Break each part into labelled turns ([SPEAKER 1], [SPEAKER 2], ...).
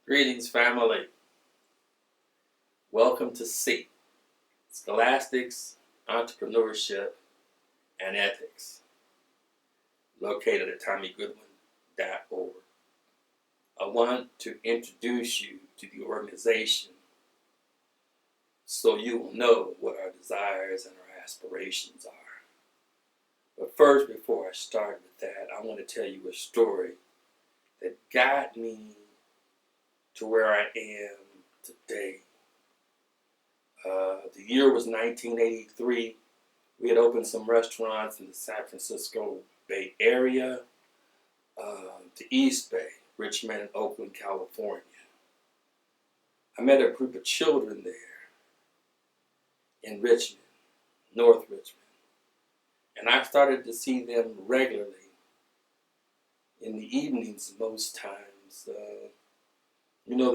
[SPEAKER 1] Greetings, family. Welcome to S.E.E, Scholastics, Entrepreneurship, and Ethics, located at TommyGoodwin.org. I want to introduce you to the organization so you will know what our desires and our aspirations are. But first, before I start with that, I want to tell you a story that got me to where I am today. The year was 1983. We had opened some restaurants in the San Francisco Bay Area, the East Bay, Richmond and Oakland, California. I met a group of children there in Richmond, North Richmond, and I started to see them regularly in the evenings most times.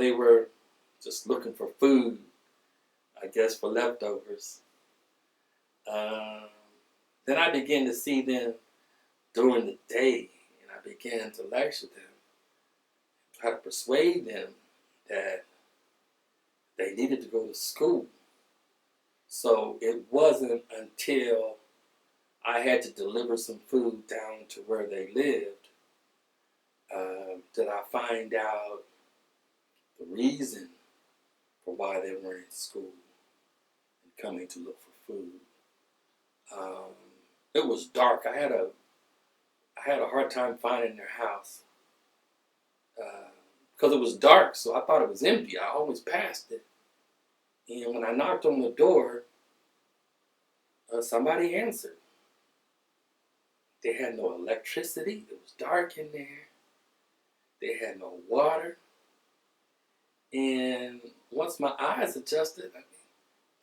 [SPEAKER 1] They were just looking for food, I guess, for leftovers. Then I began to see them during the day, and I began to lecture them, try to persuade them that they needed to go to school. So it wasn't until I had to deliver some food down to where they lived that I find out the reason for why they weren't in school and coming to look for food. It was dark. I had a hard time finding their house because it was dark, so I thought it was empty. I always passed it. And when I knocked on the door, somebody answered. They had no electricity. It was dark in there. They had no water. And once my eyes adjusted,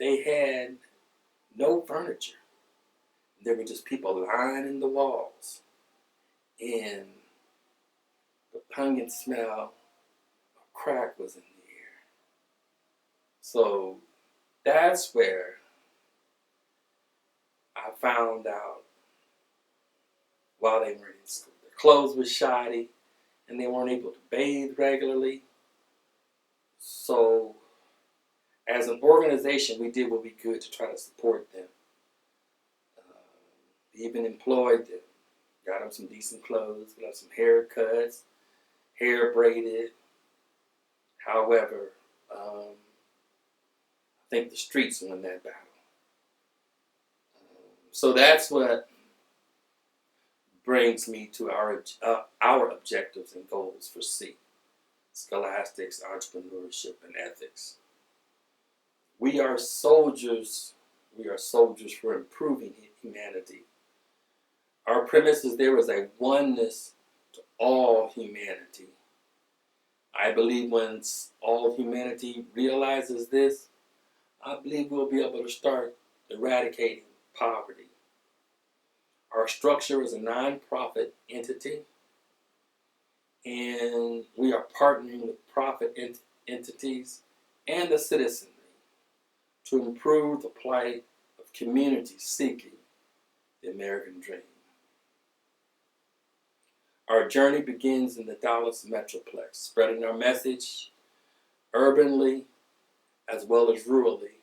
[SPEAKER 1] they had no furniture. There were just people lining the walls. And the pungent smell of crack was in the air. So that's where I found out why they weren't in school. Their clothes were shoddy, and they weren't able to bathe regularly. So as an organization, we did what we could to try to support them. We even employed them. Got them some decent clothes, got them some haircuts, hair braided. However, I think the streets won that battle. So that's what brings me to our objectives and goals for S.E.E, Scholastics, Entrepreneurship, and Ethics. We are soldiers. We are soldiers for improving humanity. Our premise is there is a oneness to all humanity. I believe once all humanity realizes this, I believe we'll be able to start eradicating poverty. Our structure is a non-profit entity, and we are partnering with profit entities and the citizenry to improve the plight of communities seeking the American dream. Our journey begins in the Dallas Metroplex, spreading our message urbanly as well as rurally.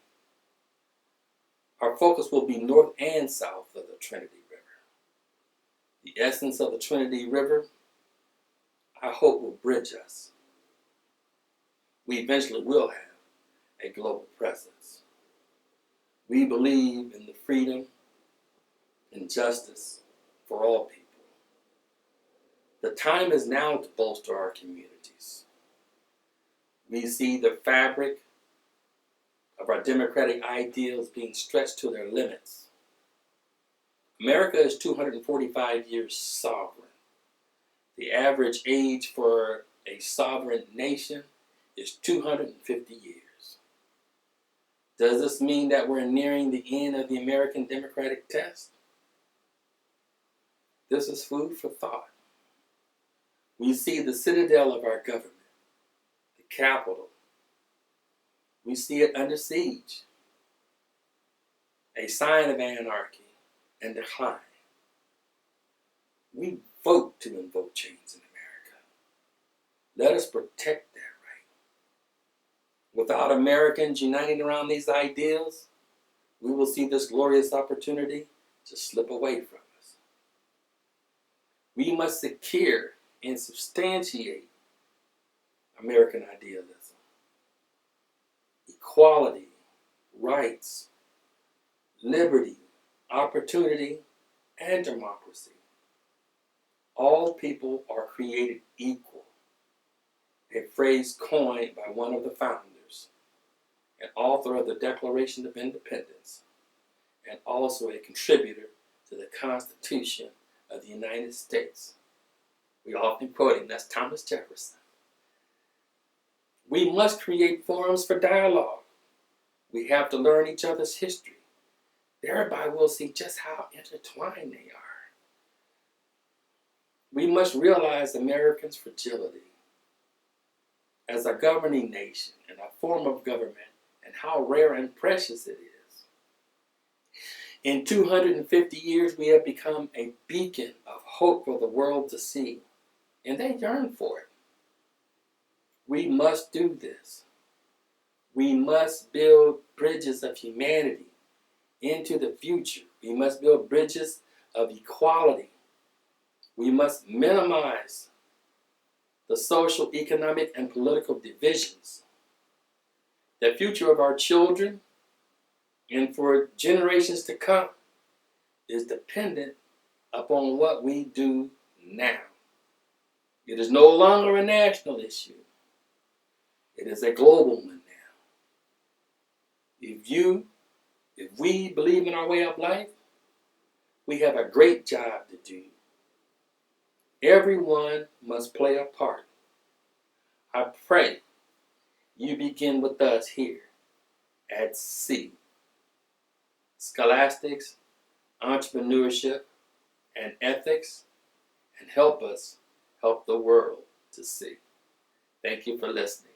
[SPEAKER 1] Our focus will be north and south of the Trinity River. The essence of the Trinity River, I hope, will bridge us. We eventually will have a global presence. We believe in the freedom and justice for all people. The time is now to bolster our communities. We see the fabric of our democratic ideals being stretched to their limits. America is 245 years sovereign. The average age for a sovereign nation is 250 years. Does this mean that we're nearing the end of the American democratic test? This is food for thought. We see the citadel of our government, the Capitol. We see it under siege, a sign of anarchy and decline. We vote to invoke change in America. Let us protect that right. Without Americans uniting around these ideals, we will see this glorious opportunity just slip away from us. We must secure and substantiate American idealism, equality, rights, liberty, opportunity, and democracy. All people are created equal, a phrase coined by one of the founders, an author of the Declaration of Independence, and also a contributor to the Constitution of the United States. We often quote him, that's Thomas Jefferson. We must create forums for dialogue. We have to learn each other's history. Thereby we'll see just how intertwined they are. We must realize Americans' fragility as a governing nation and a form of government, and how rare and precious it is. In 250 years, we have become a beacon of hope for the world to see, and they yearn for it. We must do this. We must build bridges of humanity into the future. We must build bridges of equality. We must minimize the social, economic, and political divisions. The future of our children and for generations to come is dependent upon what we do now. It is no longer a national issue. It is a global one now. If we believe in our way of life, we have a great job to do. Everyone must play a part. I pray you begin with us here at S.E.E. Scholastics, Entrepreneurship, and Ethics, and help us help the world to see. Thank you for listening.